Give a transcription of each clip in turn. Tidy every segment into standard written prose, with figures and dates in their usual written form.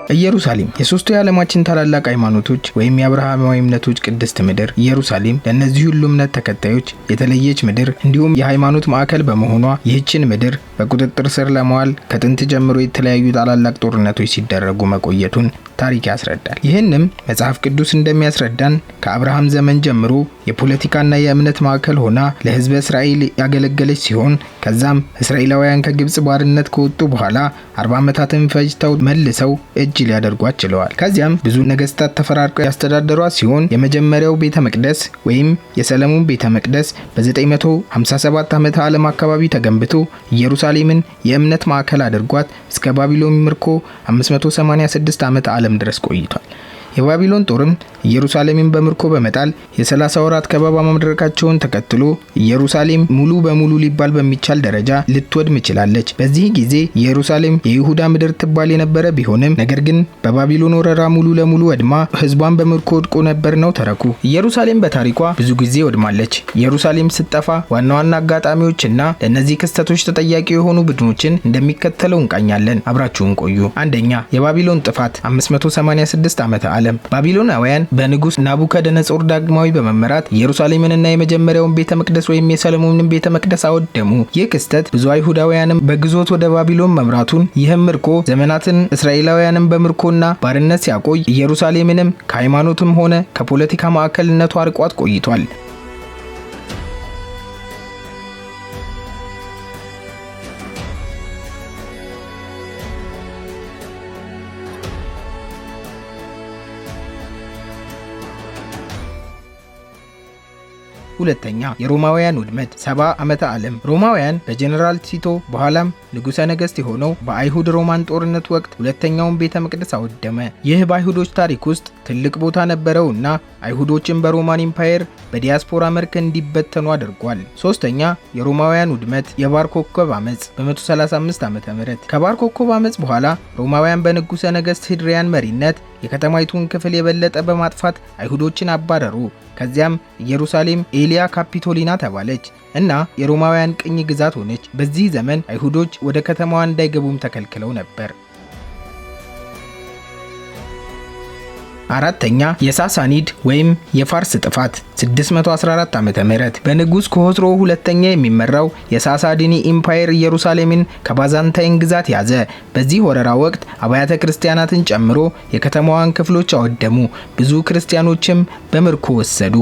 ኢየሩሳሌም የሶስቱ የዓለማችን ታላላቅ ሃይማኖቶች ወይም የአብርሃማዊ እምነቶች ቅድስት ምድር ኢየሩሳሌም ለእነዚህ ሁሉ እምነት ተከታዮች የተለየች ምድር እንዲሁም የሃይማኖት ማዕከል በመሆኗ ይህችን ምድር በቁጥጥር ስር ለማዋል ከጥንት ጀምሮ የተለያዩ ታላላቅ ጦርነቶች ሲደረጉ መቆየቱን ታሪክ ያስረዳል። ይህንም መጽሐፍ ቅዱስ እንደሚያስረዳን ከአብርሃም ዘመን ጀምሮ የፖለቲካና የእምነት ማዕከል ሆና ለሕዝበ እስራኤል ያገለገለች ሲሆን ከዛም እስራኤላውያን ከግብጽ ባርነት ከወጡ በኋላ 40 ዓመታትን ፈጅተው መልሰው እጅ ሊያደርጓት ችለዋል። ከዚያም ብዙ ነገስታት ተፈራርቀው ያስተዳደሯት ሲሆን የመጀመሪያው ቤተ መቅደስ ወይም የሰለሞን ቤተ መቅደስ በ957 ዓመተ ዓለም አካባቢ ተገንብቶ ኢየሩሳሌምን የእምነት ማዕከል አድርጓት እስከ ባቢሎን ምርኮ 586 ዓመተ ዓለም ድረስ ቆይቷል። የባቢሎን ጦርም ኢየሩሳሌምን በምርኮ በመጣል የ30 ወራት ከበባ ማድረጋቸውን ተከትሎ ኢየሩሳሌም ሙሉ በሙሉ ሊባል በሚቻል ደረጃ ልትወድም ይችላለች። በዚህ ጊዜ ኢየሩሳሌም የይሁዳ ምድር ትባል የነበረ ቢሆንም ነገር ግን በባቢሎን ወረራ ሙሉ ለሙሉ ወድማ ህዝቧን በምርኮ ወድቆ ነበር ነው ተረኩ። ኢየሩሳሌም በታሪኳ ብዙ ጊዜ ወድማለች። ኢየሩሳሌም ስትጠፋ ዋና ዋና አጋጣሚዎችና ለእነዚህ ክስተቶች ተጠያቂ የሆኑ ቡድኖችን እንደሚከተለው እንቃኛለን። አብራችሁን ቆዩ። አንደኛ፣ የባቢሎን ጥፋት 586 ዓመተ ዓለም። ባቢሎናውያን በንጉስ ናቡከደነጾር ዳግማዊ በመመራት ኢየሩሳሌምንና የመጀመሪያውን ቤተ መቅደስ ወይም የሰለሞንን ቤተ መቅደስ አወደሙ። ይህ ክስተት ብዙ አይሁዳውያንም በግዞት ወደ ባቢሎን መምራቱን፣ ይህም ምርኮ ዘመናትን እስራኤላውያንን በምርኮና ባርነት ሲያቆይ ኢየሩሳሌምንም ከሃይማኖትም ሆነ ከፖለቲካ ማዕከልነቷ አርቋት ቆይቷል። ሁለተኛ፣ የሮማውያን ውድመት 70 ዓመተ ዓለም። ሮማውያን በጀነራል ቲቶ በኋላም ንጉሠ ነገሥት የሆነው በአይሁድ ሮማን ጦርነት ወቅት ሁለተኛውን ቤተ መቅደስ አወደመ። ይህ በአይሁዶች ታሪክ ውስጥ ትልቅ ቦታ ነበረውና አይሁዶችን በሮማን ኢምፓየር በዲያስፖራ መልክ እንዲበተኑ አድርጓል። ሶስተኛ፣ የሮማውያን ውድመት የባር ኮከብ አመጽ በ135 ዓመተ ምህረት። ከባር ኮከብ አመጽ በኋላ ሮማውያን በንጉሠ ነገሥት ሂድሪያን መሪነት የከተማይቱን ክፍል የበለጠ በማጥፋት አይሁዶችን አባረሩ። ከዚያም ኢየሩሳሌም ኤሊያ ካፒቶሊና ተባለች እና የሮማውያን ቅኝ ግዛት ሆነች። በዚህ ዘመን አይሁዶች ወደ ከተማዋ እንዳይገቡም ተከልክለው ነበር። አራተኛ፣ የሳሳኒድ ወይም የፋርስ ጥፋት 614 ዓመተ ምህረት። በንጉስ ኮሆስሮ ሁለተኛ የሚመራው የሳሳዲኒ ኢምፓየር ኢየሩሳሌምን ከባዛንታይን ግዛት ያዘ። በዚህ ወረራ ወቅት አብያተ ክርስቲያናትን ጨምሮ የከተማዋን ክፍሎች አወደሙ። ብዙ ክርስቲያኖችም በምርኮ ወሰዱ።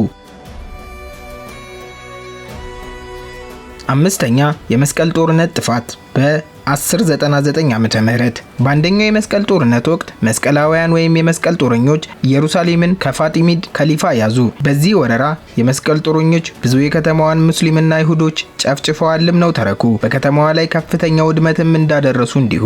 አምስተኛ፣ የመስቀል ጦርነት ጥፋት በ1099 ዓመተ ምህረት። በአንደኛው የመስቀል ጦርነት ወቅት መስቀላውያን ወይም የመስቀል ጦረኞች ኢየሩሳሌምን ከፋጢሚድ ከሊፋ ያዙ። በዚህ ወረራ የመስቀል ጦረኞች ብዙ የከተማዋን ሙስሊምና አይሁዶች ጨፍጭፈዋልም ነው ተረኩ። በከተማዋ ላይ ከፍተኛ ውድመትም እንዳደረሱ እንዲሁ።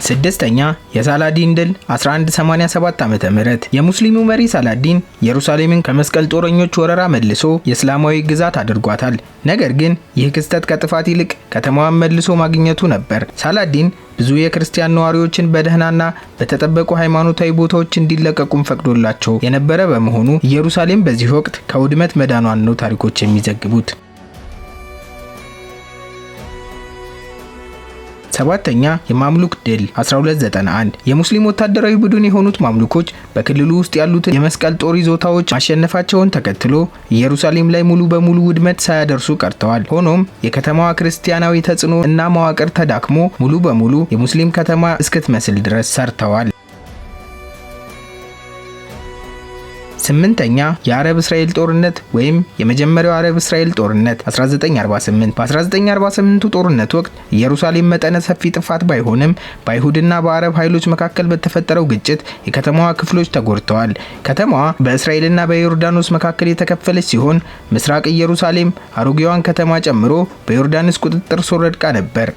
ስድስተኛ፣ የሳላዲን ድል 1187 ዓመተ ምህረት። የሙስሊሙ መሪ ሳላዲን ኢየሩሳሌምን ከመስቀል ጦረኞች ወረራ መልሶ የእስላማዊ ግዛት አድርጓታል። ነገር ግን ይህ ክስተት ከጥፋት ይልቅ ከተማዋን መልሶ ማግኘቱ ነበር። ሳላዲን ብዙ የክርስቲያን ነዋሪዎችን በደህናና በተጠበቁ ሃይማኖታዊ ቦታዎች እንዲለቀቁም ፈቅዶላቸው የነበረ በመሆኑ ኢየሩሳሌም በዚህ ወቅት ከውድመት መዳኗን ነው ታሪኮች የሚዘግቡት። ሰባተኛ፣ የማምሉክ ድል 1291። የሙስሊም ወታደራዊ ቡድን የሆኑት ማምሉኮች በክልሉ ውስጥ ያሉትን የመስቀል ጦር ይዞታዎች ማሸነፋቸውን ተከትሎ ኢየሩሳሌም ላይ ሙሉ በሙሉ ውድመት ሳያደርሱ ቀርተዋል። ሆኖም የከተማዋ ክርስቲያናዊ ተጽዕኖ እና መዋቅር ተዳክሞ ሙሉ በሙሉ የሙስሊም ከተማ እስክትመስል ድረስ ሰርተዋል። ስምንተኛ፣ የአረብ እስራኤል ጦርነት ወይም የመጀመሪያው አረብ እስራኤል ጦርነት 1948። በ1948ቱ ጦርነት ወቅት ኢየሩሳሌም መጠነ ሰፊ ጥፋት ባይሆንም በአይሁድና በአረብ ኃይሎች መካከል በተፈጠረው ግጭት የከተማዋ ክፍሎች ተጎድተዋል። ከተማዋ በእስራኤልና በዮርዳኖስ መካከል የተከፈለች ሲሆን ምስራቅ ኢየሩሳሌም አሮጌዋን ከተማ ጨምሮ በዮርዳኖስ ቁጥጥር ስር ወድቃ ነበር።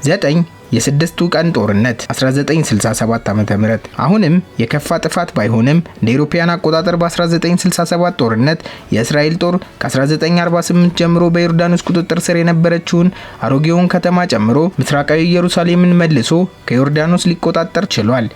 9 የስድስቱ ቀን ጦርነት 1967 ዓ.ም። አሁንም የከፋ ጥፋት ባይሆንም እንደ አውሮፓውያን አቆጣጠር በ1967 ጦርነት የእስራኤል ጦር ከ1948 ጀምሮ በዮርዳኖስ ቁጥጥር ስር የነበረችውን አሮጌውን ከተማ ጨምሮ ምስራቃዊ ኢየሩሳሌምን መልሶ ከዮርዳኖስ ሊቆጣጠር ችሏል።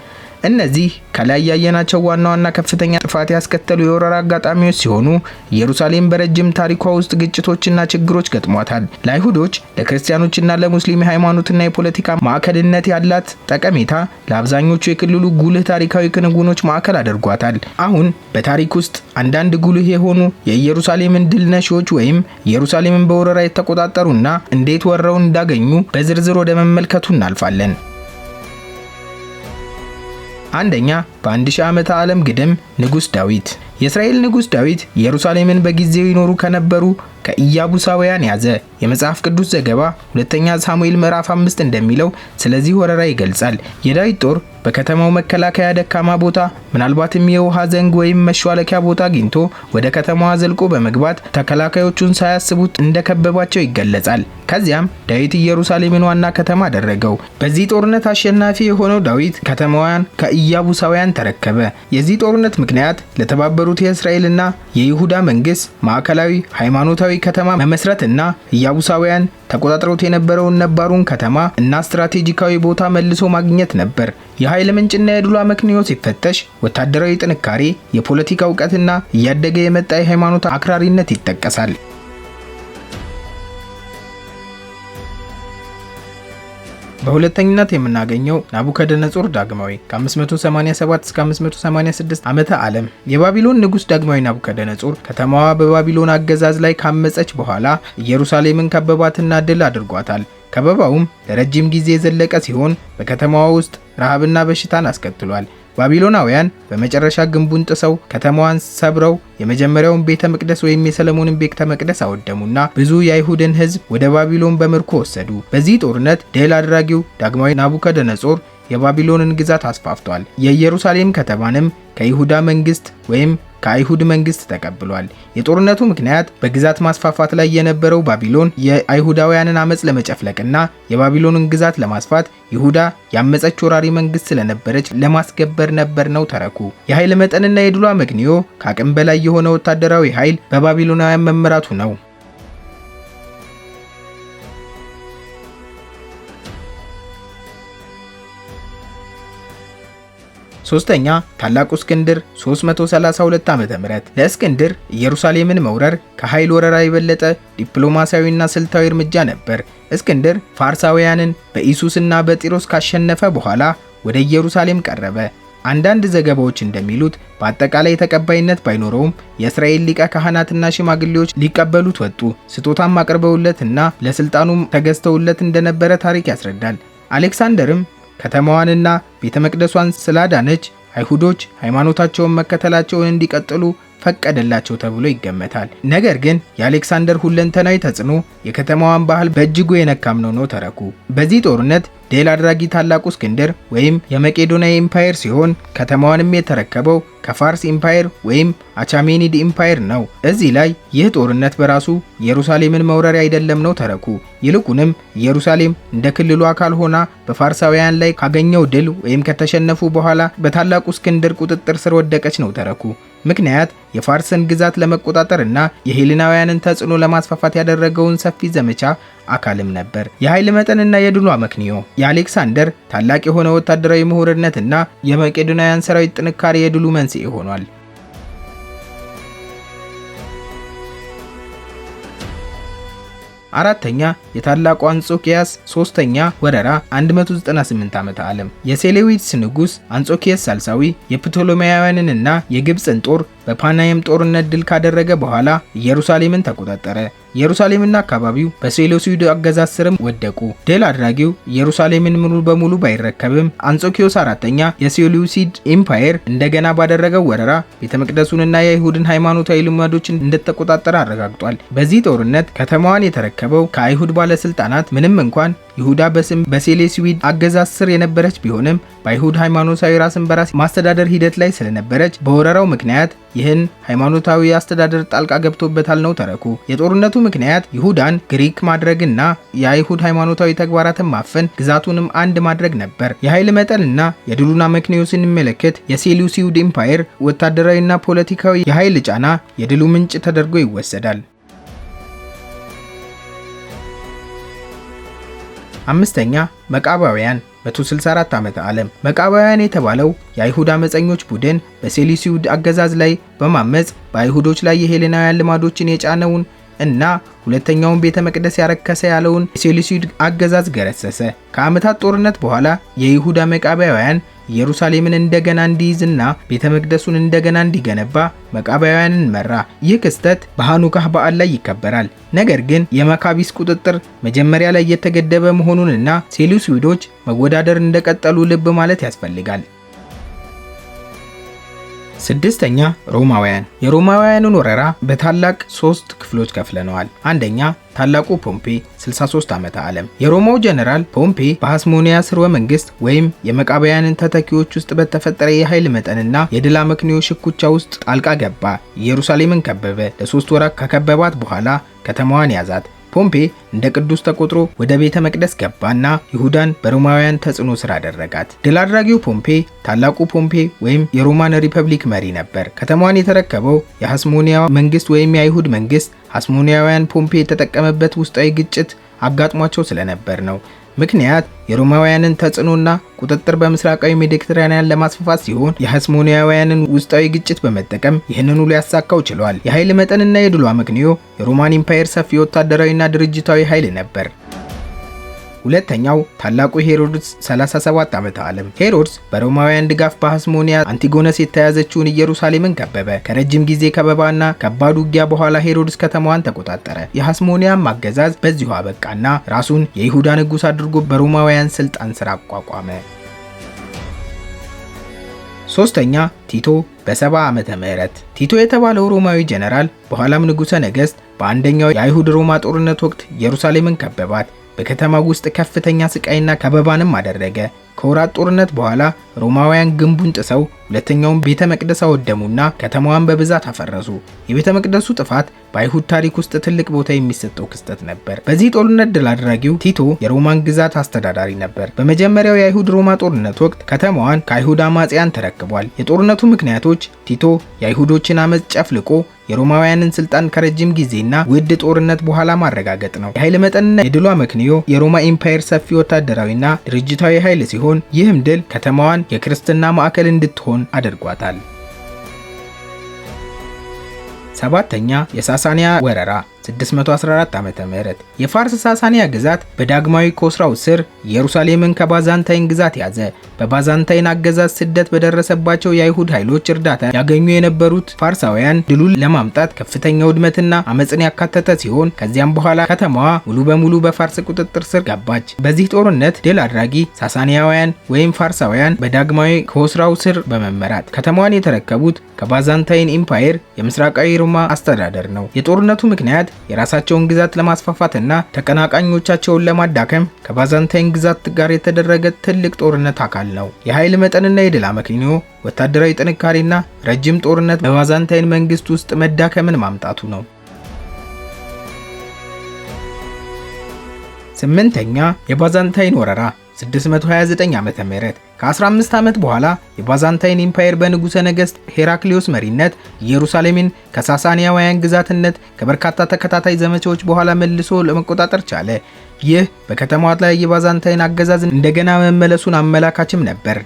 እነዚህ ከላይ ያየናቸው ዋና ዋና ከፍተኛ ጥፋት ያስከተሉ የወረራ አጋጣሚዎች ሲሆኑ ኢየሩሳሌም በረጅም ታሪኳ ውስጥ ግጭቶችና ችግሮች ገጥሟታል። ለአይሁዶች፣ ለክርስቲያኖችና ለሙስሊም ሃይማኖትና የፖለቲካ ማዕከልነት ያላት ጠቀሜታ ለአብዛኞቹ የክልሉ ጉልህ ታሪካዊ ክንውኖች ማዕከል አድርጓታል። አሁን በታሪክ ውስጥ አንዳንድ ጉልህ የሆኑ የኢየሩሳሌምን ድል ነሺዎች ወይም ኢየሩሳሌምን በወረራ የተቆጣጠሩና እንዴት ወረው እንዳገኙ በዝርዝር ወደ መመልከቱ እናልፋለን። አንደኛ፣ በ1000 ዓመተ ዓለም ግድም ንጉስ ዳዊት። የእስራኤል ንጉስ ዳዊት ኢየሩሳሌምን በጊዜው ይኖሩ ከነበሩ ከኢያቡሳውያን ያዘ። የመጽሐፍ ቅዱስ ዘገባ ሁለተኛ ሳሙኤል ምዕራፍ 5 እንደሚለው ስለዚህ ወረራ ይገልጻል። የዳዊት ጦር በከተማው መከላከያ ደካማ ቦታ ምናልባትም የውሃ ዘንግ ወይም መሿለኪያ ቦታ አግኝቶ ወደ ከተማዋ ዘልቆ በመግባት ተከላካዮቹን ሳያስቡት እንደከበባቸው ይገለጻል። ከዚያም ዳዊት ኢየሩሳሌምን ዋና ከተማ አደረገው። በዚህ ጦርነት አሸናፊ የሆነው ዳዊት ከተማዋን ከኢያቡሳውያን ተረከበ። የዚህ ጦርነት ምክንያት ለተባበሩት የእስራኤልና የይሁዳ መንግስት ማዕከላዊ ሃይማኖታዊ ከተማ መመስረትና ኢያቡሳውያን ተቆጣጥረውት የነበረውን ነባሩን ከተማ እና ስትራቴጂካዊ ቦታ መልሶ ማግኘት ነበር። የኃይል ምንጭና የድሉ አመክንዮ ሲፈተሽ ወታደራዊ ጥንካሬ፣ የፖለቲካ እውቀትና እያደገ የመጣ የሃይማኖት አክራሪነት ይጠቀሳል። በሁለተኝነት የምናገኘው ናቡከደነጾር ዳግማዊ ከ587 እስከ 586 ዓመተ ዓለም። የባቢሎን ንጉስ ዳግማዊ ናቡከደነጾር ከተማዋ በባቢሎን አገዛዝ ላይ ካመፀች በኋላ ኢየሩሳሌምን ከበባትና ድል አድርጓታል። ከበባውም ለረጅም ጊዜ የዘለቀ ሲሆን በከተማዋ ውስጥ ረሃብና በሽታን አስከትሏል። ባቢሎናውያን በመጨረሻ ግንቡን ጥሰው ከተማዋን ሰብረው የመጀመሪያውን ቤተ መቅደስ ወይም የሰለሞንን ቤተ መቅደስ አወደሙና ብዙ የአይሁድን ሕዝብ ወደ ባቢሎን በምርኮ ወሰዱ። በዚህ ጦርነት ድል አድራጊው ዳግማዊ ናቡከደነጾር የባቢሎንን ግዛት አስፋፍቷል። የኢየሩሳሌም ከተማንም ከይሁዳ መንግስት ወይም ከአይሁድ መንግስት ተቀብሏል። የጦርነቱ ምክንያት በግዛት ማስፋፋት ላይ የነበረው ባቢሎን የአይሁዳውያንን አመጽ ለመጨፍለቅና የባቢሎንን ግዛት ለማስፋት ይሁዳ ያመፀች ወራሪ መንግስት ስለነበረች ለማስገበር ነበር ነው ተረኩ። የኃይል መጠንና የድሉ አመክንዮ ከአቅም በላይ የሆነ ወታደራዊ ኃይል በባቢሎናውያን መመራቱ ነው። ሶስተኛ ታላቁ እስክንድር 332 ዓመተ ምህረት። ለእስክንድር ኢየሩሳሌምን መውረር ከኃይል ወረራ የበለጠ ዲፕሎማሲያዊና ስልታዊ እርምጃ ነበር። እስክንድር ፋርሳውያንን በኢሱስና በጢሮስ ካሸነፈ በኋላ ወደ ኢየሩሳሌም ቀረበ። አንዳንድ ዘገባዎች እንደሚሉት በአጠቃላይ ተቀባይነት ባይኖረውም የእስራኤል ሊቀ ካህናትና ሽማግሌዎች ሊቀበሉት ወጡ። ስጦታም አቅርበውለትና ለስልጣኑም ተገዝተውለት እንደነበረ ታሪክ ያስረዳል። አሌክሳንደርም ከተማዋንና ቤተ መቅደሷን ስላዳነች አይሁዶች ሃይማኖታቸውን መከተላቸውን እንዲቀጥሉ ፈቀደላቸው ተብሎ ይገመታል። ነገር ግን የአሌክሳንደር ሁለንተናዊ ተጽዕኖ የከተማዋን ባህል በእጅጉ የነካም ነው ተረኩ። በዚህ ጦርነት ድል አድራጊ ታላቁ እስክንድር ወይም የመቄዶንያ ኢምፓየር ሲሆን ከተማዋንም የተረከበው ከፋርስ ኢምፓየር ወይም አቻሜኒድ ኢምፓየር ነው። እዚህ ላይ ይህ ጦርነት በራሱ ኢየሩሳሌምን መውረር አይደለም ነው ተረኩ። ይልቁንም ኢየሩሳሌም እንደ ክልሉ አካል ሆና በፋርሳውያን ላይ ካገኘው ድል ወይም ከተሸነፉ በኋላ በታላቁ እስክንድር ቁጥጥር ስር ወደቀች ነው ተረኩ። ምክንያት የፋርስን ግዛት ለመቆጣጠር እና የሄሌናውያንን ተጽዕኖ ለማስፋፋት ያደረገውን ሰፊ ዘመቻ አካልም ነበር። የኃይል መጠንና የድሉ አመክንዮ የአሌክሳንደር ታላቅ የሆነ ወታደራዊ ምሁርነትና የመቄዶንያውያን ሰራዊት ጥንካሬ የድሉ መንስኤ ሆኗል። አራተኛ የታላቁ አንጾኪያስ ሶስተኛ ወረራ 198 ዓመተ ዓለም። የሴሌዊትስ ንጉስ አንጾኪያስ ሳልሳዊ የፕቶሎማውያንንና የግብፅን ጦር በፓናየም ጦርነት ድል ካደረገ በኋላ ኢየሩሳሌምን ተቆጣጠረ። ኢየሩሳሌምና አካባቢው በሴሌውሲድ አገዛዝ ስርም ወደቁ። ድል አድራጊው ኢየሩሳሌምን ሙሉ በሙሉ ባይረከብም አንጾኪዮስ አራተኛ የሴሌውሲድ ኢምፓየር እንደገና ባደረገው ወረራ ቤተመቅደሱንና የአይሁድን ሃይማኖታዊ ልማዶችን እንደተቆጣጠረ አረጋግጧል። በዚህ ጦርነት ከተማዋን የተረከበው ከአይሁድ ባለስልጣናት ምንም እንኳን ይሁዳ በስም በሴሌውሲድ አገዛዝ ስር የነበረች ቢሆንም በአይሁድ ሃይማኖታዊ ራስን በራስ ማስተዳደር ሂደት ላይ ስለነበረች በወረራው ምክንያት ይህን ሃይማኖታዊ አስተዳደር ጣልቃ ገብቶበታል ነው ተረኩ። የጦርነቱ ምክንያት ይሁዳን ግሪክ ማድረግና የአይሁድ ሃይማኖታዊ ተግባራትን ማፈን ግዛቱንም አንድ ማድረግ ነበር። የኃይል መጠንና የድሉን አመክንዮ ስንመለከት የሴሌውሲድ ኢምፓየር ወታደራዊና ፖለቲካዊ የኃይል ጫና የድሉ ምንጭ ተደርጎ ይወሰዳል። አምስተኛ መቃባውያን 164 ዓመተ ዓለም መቃባውያን የተባለው የአይሁድ አመፀኞች ቡድን በሴሉሲድ አገዛዝ ላይ በማመጽ በአይሁዶች ላይ የሄሌናውያን ልማዶችን የጫነውን እና ሁለተኛውን ቤተ መቅደስ ያረከሰ ያለውን የሴሉሲድ አገዛዝ ገረሰሰ። ከዓመታት ጦርነት በኋላ የይሁዳ መቃባውያን ኢየሩሳሌምን እንደገና እንዲይዝና ቤተ መቅደሱን እንደገና እንዲገነባ መቃባውያንን መራ። ይህ ክስተት በሃኑካህ በዓል ላይ ይከበራል። ነገር ግን የመካቢስ ቁጥጥር መጀመሪያ ላይ የተገደበ መሆኑንና ሴሉሲዶች መወዳደር እንደቀጠሉ ልብ ማለት ያስፈልጋል። ስድስተኛ ሮማውያን። የሮማውያንን ወረራ በታላቅ 3 ክፍሎች ከፍለነዋል። አንደኛ ታላቁ ፖምፔ 63 ዓመተ ዓለም። የሮማው ጀነራል ፖምፔ በሐስሞኒያ ስርወ መንግስት ወይም የመቃባውያንን ተተኪዎች ውስጥ በተፈጠረ የኃይል መጠንና የድል አመክንዮ ሽኩቻ ውስጥ ጣልቃ ገባ። ኢየሩሳሌምን ከበበ። ለ3 ወራት ከከበባት በኋላ ከተማዋን ያዛት። ፖምፔ እንደ ቅዱስ ተቆጥሮ ወደ ቤተ መቅደስ ገባና ይሁዳን በሮማውያን ተጽዕኖ ስር አደረጋት። ድል አድራጊው ፖምፔ ታላቁ ፖምፔ ወይም የሮማን ሪፐብሊክ መሪ ነበር። ከተማዋን የተረከበው የሐስሞኒያ መንግስት ወይም የአይሁድ መንግስት ሐስሞኒያውያን ፖምፔ የተጠቀመበት ውስጣዊ ግጭት አጋጥሟቸው ስለነበር ነው። ምክንያት የሮማውያንን ተጽዕኖና ቁጥጥር በምስራቃዊ ሜዲትራኒያን ለማስፋፋት ሲሆን የሐስሞኒያውያንን ውስጣዊ ግጭት በመጠቀም ይህንኑ ሊያሳካው ችሏል። የኃይል መጠንና የድሉ አመክንዮ የሮማን ኢምፓየር ሰፊ ወታደራዊና ድርጅታዊ ኃይል ነበር። ሁለተኛው ታላቁ ሄሮድስ 37 ዓመተ ዓለም። ሄሮድስ በሮማውያን ድጋፍ በሐስሞኒያ አንቲጎነስ የተያዘችውን ኢየሩሳሌምን ከበበ። ከረጅም ጊዜ ከበባና ከባድ ውጊያ በኋላ ሄሮድስ ከተማዋን ተቆጣጠረ። የሐስሞኒያም አገዛዝ በዚሁ አበቃና ራሱን የይሁዳ ንጉሥ አድርጎ በሮማውያን ስልጣን ስር አቋቋመ። ሶስተኛ ቲቶ በ70 ዓመተ ምህረት። ቲቶ የተባለው ሮማዊ ጀነራል በኋላም ንጉሠ ነገሥት በአንደኛው የአይሁድ ሮማ ጦርነት ወቅት ኢየሩሳሌምን ከበባት። በከተማው ውስጥ ከፍተኛ ስቃይና ከበባንም አደረገ። ከወራት ጦርነት በኋላ ሮማውያን ግንቡን ጥሰው ሁለተኛውን ቤተ መቅደስ አወደሙና ከተማዋን በብዛት አፈረሱ። የቤተ መቅደሱ ጥፋት በአይሁድ ታሪክ ውስጥ ትልቅ ቦታ የሚሰጠው ክስተት ነበር። በዚህ ጦርነት ድል አድራጊው ቲቶ የሮማን ግዛት አስተዳዳሪ ነበር። በመጀመሪያው የአይሁድ ሮማ ጦርነት ወቅት ከተማዋን ከአይሁድ አማጽያን ተረክቧል። የጦርነቱ ምክንያቶች ቲቶ የአይሁዶችን አመጽ ጨፍልቆ የሮማውያንን ስልጣን ከረጅም ጊዜና ውድ ጦርነት በኋላ ማረጋገጥ ነው። የኃይል መጠንና የድሉ አመክንዮ የሮማ ኢምፓየር ሰፊ ወታደራዊና ድርጅታዊ ኃይል ሲሆን ይህም ድል ከተማዋን የክርስትና ማዕከል እንድትሆን አድርጓታል። ሰባተኛ የሳሳኒያ ወረራ 614 ዓመተ ምህረት። የፋርስ ሳሳኒያ ግዛት በዳግማዊ ኮስራው ስር ኢየሩሳሌምን ከባዛንታይን ግዛት ያዘ። በባዛንታይን አገዛዝ ስደት በደረሰባቸው የአይሁድ ኃይሎች እርዳታ ያገኙ የነበሩት ፋርሳውያን ድሉን ለማምጣት ከፍተኛ ውድመትና አመጽን ያካተተ ሲሆን ከዚያም በኋላ ከተማዋ ሙሉ በሙሉ በፋርስ ቁጥጥር ስር ገባች። በዚህ ጦርነት ድል አድራጊ ሳሳኒያውያን ወይም ፋርሳውያን በዳግማዊ ኮስራው ስር በመመራት ከተማዋን የተረከቡት ከባዛንታይን ኢምፓየር የምስራቃዊ ሮማ አስተዳደር ነው። የጦርነቱ ምክንያት የራሳቸውን ግዛት ለማስፋፋትና ተቀናቃኞቻቸውን ለማዳከም ከባዛንታይን ግዛት ጋር የተደረገ ትልቅ ጦርነት አካል ነው። የኃይል መጠንና የድል አመክንዮ ወታደራዊ ጥንካሬና ረጅም ጦርነት በባዛንታይን መንግስት ውስጥ መዳከምን ማምጣቱ ነው። ስምንተኛ የባዛንታይን ወረራ 629 ዓመተ ምህረት። ከ15 ዓመት በኋላ የባዛንታይን ኢምፓየር በንጉሠ ነገሥት ሄራክሊዮስ መሪነት ኢየሩሳሌምን ከሳሳኒያውያን ግዛትነት ከበርካታ ተከታታይ ዘመቻዎች በኋላ መልሶ ለመቆጣጠር ቻለ። ይህ በከተማዋ ላይ የባዛንታይን አገዛዝ እንደገና መመለሱን አመላካችም ነበር።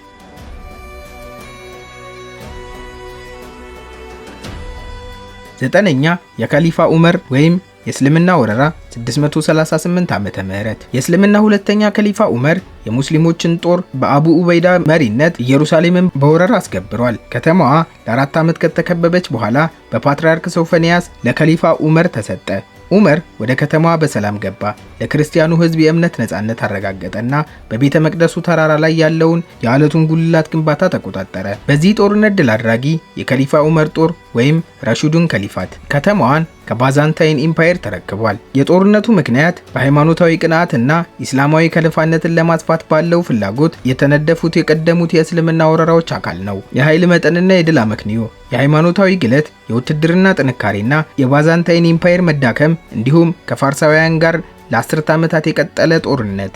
ዘጠነኛ የካሊፋ ዑመር ወይም የእስልምና ወረራ 638 ዓመተ ምህረት። የእስልምና ሁለተኛ ከሊፋ ዑመር የሙስሊሞችን ጦር በአቡ ኡበይዳ መሪነት ኢየሩሳሌምን በወረራ አስገብሯል። ከተማዋ ለ4 ዓመት ከተከበበች በኋላ በፓትርያርክ ሶፎንያስ ለከሊፋ ዑመር ተሰጠ። ዑመር ወደ ከተማዋ በሰላም ገባ። ለክርስቲያኑ ሕዝብ የእምነት ነጻነት አረጋገጠና በቤተ መቅደሱ ተራራ ላይ ያለውን የዓለቱን ጉልላት ግንባታ ተቆጣጠረ። በዚህ ጦርነት ድል አድራጊ የከሊፋ ዑመር ጦር ወይም ረሹዱን ከሊፋት ከተማዋን ከባዛንታይን ኢምፓየር ተረክቧል። የጦርነቱ ምክንያት በሃይማኖታዊ ቅንዓትና ኢስላማዊ ከልፋነትን ለማስፋት ባለው ፍላጎት የተነደፉት የቀደሙት የእስልምና ወረራዎች አካል ነው። የኃይል መጠንና የድል አመክንዮ፣ የሃይማኖታዊ ግለት፣ የውትድርና ጥንካሬና የባዛንታይን ኢምፓየር መዳከም እንዲሁም ከፋርሳውያን ጋር ለ10 ዓመታት የቀጠለ ጦርነት።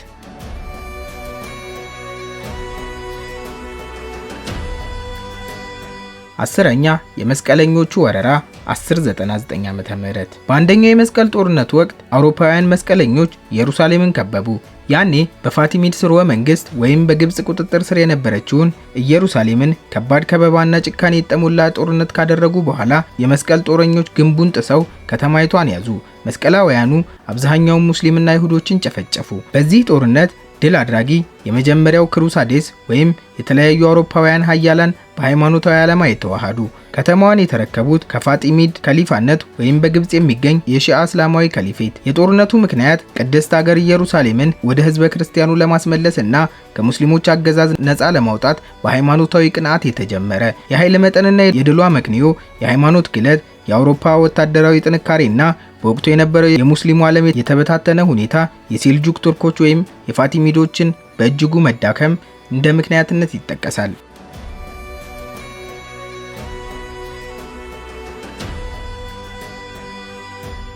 አስረኛ የመስቀለኞቹ ወረራ 1099 ዓመተ ምህረት። በአንደኛው የመስቀል ጦርነት ወቅት አውሮፓውያን መስቀለኞች ኢየሩሳሌምን ከበቡ። ያኔ በፋቲሚድ ስርወ መንግስት ወይም በግብጽ ቁጥጥር ስር የነበረችውን ኢየሩሳሌምን ከባድ ከበባና ጭካኔ የተሞላ ጦርነት ካደረጉ በኋላ የመስቀል ጦረኞች ግንቡን ጥሰው ከተማይቷን ያዙ። መስቀላውያኑ አብዛኛውን ሙስሊምና ይሁዶችን ጨፈጨፉ። በዚህ ጦርነት ድል አድራጊ የመጀመሪያው ክሩሳዴስ ወይም የተለያዩ አውሮፓውያን ኃያላን በሃይማኖታዊ ዓላማ የተዋሃዱ ከተማዋን የተረከቡት ከፋጢሚድ ከሊፋነት ወይም በግብጽ የሚገኝ የሺአ እስላማዊ ከሊፌት። የጦርነቱ ምክንያት ቅድስት ሀገር ኢየሩሳሌምን ወደ ህዝበ ክርስቲያኑ ለማስመለስ እና ከሙስሊሞች አገዛዝ ነፃ ለማውጣት በሃይማኖታዊ ቅንዓት የተጀመረ የኃይል መጠንና የድሏ መክንዮ የሃይማኖት ግለት፣ የአውሮፓ ወታደራዊ ጥንካሬና በወቅቱ የነበረው የሙስሊሙ ዓለም የተበታተነ ሁኔታ የሴልጁክ ቱርኮች ወይም የፋቲሚዶችን በእጅጉ መዳከም እንደ ምክንያትነት ይጠቀሳል።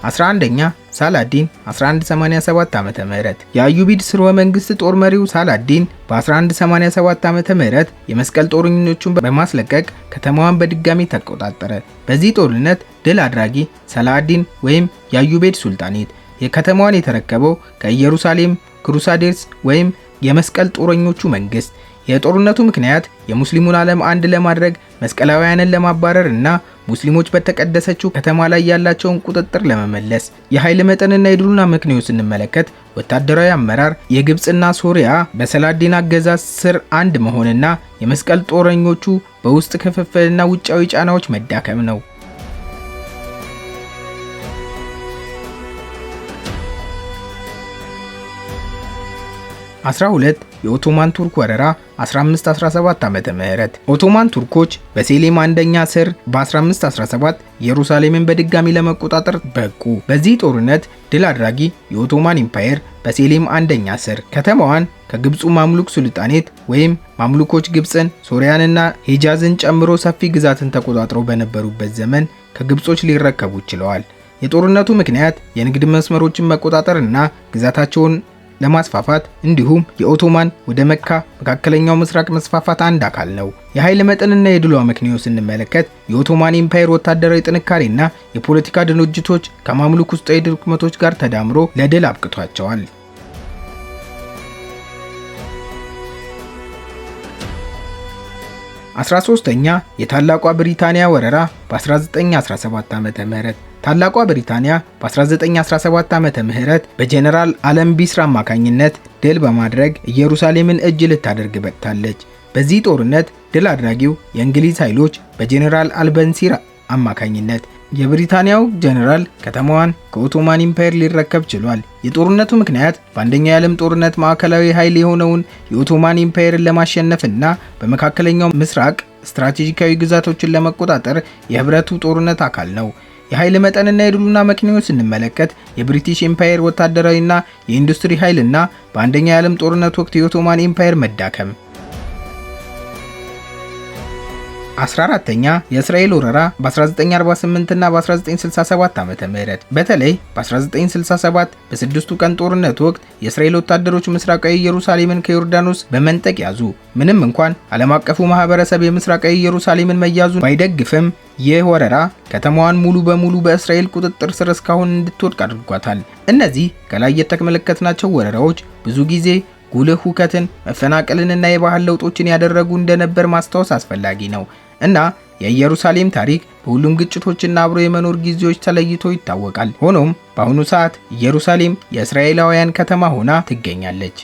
11ኛ ሳላዲን 1187 ዓመተ ምህረት የአዩቢድ ስርወ መንግስት ጦር መሪው ሳላዲን በ1187 ዓመተ ምህረት የመስቀል ጦረኞቹን በማስለቀቅ ከተማዋን በድጋሚ ተቆጣጠረ። በዚህ ጦርነት ድል አድራጊ ሳላዲን ወይም የአዩቤድ ሱልጣኔት የከተማዋን የተረከበው ከኢየሩሳሌም ክሩሳዴርስ ወይም የመስቀል ጦረኞቹ መንግስት። የጦርነቱ ምክንያት የሙስሊሙን ዓለም አንድ ለማድረግ መስቀላውያንን ለማባረር እና ሙስሊሞች በተቀደሰችው ከተማ ላይ ያላቸውን ቁጥጥር ለመመለስ። የኃይል መጠንና የድሉና ምክንያት ስንመለከት ወታደራዊ አመራር የግብጽና ሶሪያ በሰላዲን አገዛዝ ስር አንድ መሆንና የመስቀል ጦረኞቹ በውስጥ ክፍፍልና ውጫዊ ጫናዎች መዳከም ነው። 12 የኦቶማን ቱርክ ወረራ 1517 ዓመተ ምህረት ኦቶማን ቱርኮች በሴሌም አንደኛ ስር በ1517 ኢየሩሳሌምን በድጋሚ ለመቆጣጠር በቁ። በዚህ ጦርነት ድል አድራጊ የኦቶማን ኢምፓየር በሴሌም አንደኛ ስር ከተማዋን ከግብፁ ማምሉክ ሱልጣኔት ወይም ማምሉኮች ግብፅን፣ ሶሪያንና ሂጃዝን ጨምሮ ሰፊ ግዛትን ተቆጣጥረው በነበሩበት ዘመን ከግብጾች ሊረከቡ ችለዋል። የጦርነቱ ምክንያት የንግድ መስመሮችን መቆጣጠርና ግዛታቸውን ለማስፋፋት እንዲሁም የኦቶማን ወደ መካ መካከለኛው ምስራቅ መስፋፋት አንድ አካል ነው። የኃይል መጠንና የድሏ ምክንያት ስንመለከት የኦቶማን ኢምፓየር ወታደራዊ ጥንካሬና የፖለቲካ ድርጅቶች ከማምሉክ ውስጣዊ ድክመቶች ጋር ተዳምሮ ለድል አብቅቷቸዋል። 13ኛ የታላቋ ብሪታንያ ወረራ በ1917 ዓመተ ምህረት ታላቋ ብሪታንያ በ1917 ዓመተ ምህረት በጀነራል አለም ቢስር አማካኝነት ድል በማድረግ ኢየሩሳሌምን እጅ ልታደርግ በቅታለች። በዚህ ጦርነት ድል አድራጊው የእንግሊዝ ኃይሎች በጀነራል አልበንሲር አማካኝነት የብሪታንያው ጀነራል ከተማዋን ከኦቶማን ኢምፓየር ሊረከብ ችሏል። የጦርነቱ ምክንያት በአንደኛው የዓለም ጦርነት ማዕከላዊ ኃይል የሆነውን የኦቶማን ኢምፓየርን ለማሸነፍና በመካከለኛው ምስራቅ ስትራቴጂካዊ ግዛቶችን ለመቆጣጠር የህብረቱ ጦርነት አካል ነው። የኃይል መጠንና የድሉና ምክንያት ስንመለከት የብሪቲሽ ኢምፓየር ወታደራዊና የኢንዱስትሪ ኃይልና በአንደኛው የዓለም ጦርነት ወቅት የኦቶማን ኢምፓየር መዳከም። 14ኛ የእስራኤል ወረራ በ1948 እና በ1967 ዓመተ ምህረት በተለይ በ1967 በስድስቱ ቀን ጦርነት ወቅት የእስራኤል ወታደሮች ምስራቃዊ ኢየሩሳሌምን ከዮርዳኖስ በመንጠቅ ያዙ። ምንም እንኳን ዓለም አቀፉ ማህበረሰብ የምስራቃዊ ኢየሩሳሌምን መያዙን ባይደግፍም ይህ ወረራ ከተማዋን ሙሉ በሙሉ በእስራኤል ቁጥጥር ስር እስካሁን እንድትወድቅ አድርጓታል። እነዚህ ከላይ የተመለከትናቸው ወረራዎች ብዙ ጊዜ ጉልህ ሁከትን፣ መፈናቀልንና የባህል ለውጦችን ያደረጉ እንደነበር ማስታወስ አስፈላጊ ነው እና የኢየሩሳሌም ታሪክ በሁሉም ግጭቶችና አብሮ የመኖር ጊዜዎች ተለይቶ ይታወቃል። ሆኖም በአሁኑ ሰዓት ኢየሩሳሌም የእስራኤላውያን ከተማ ሆና ትገኛለች።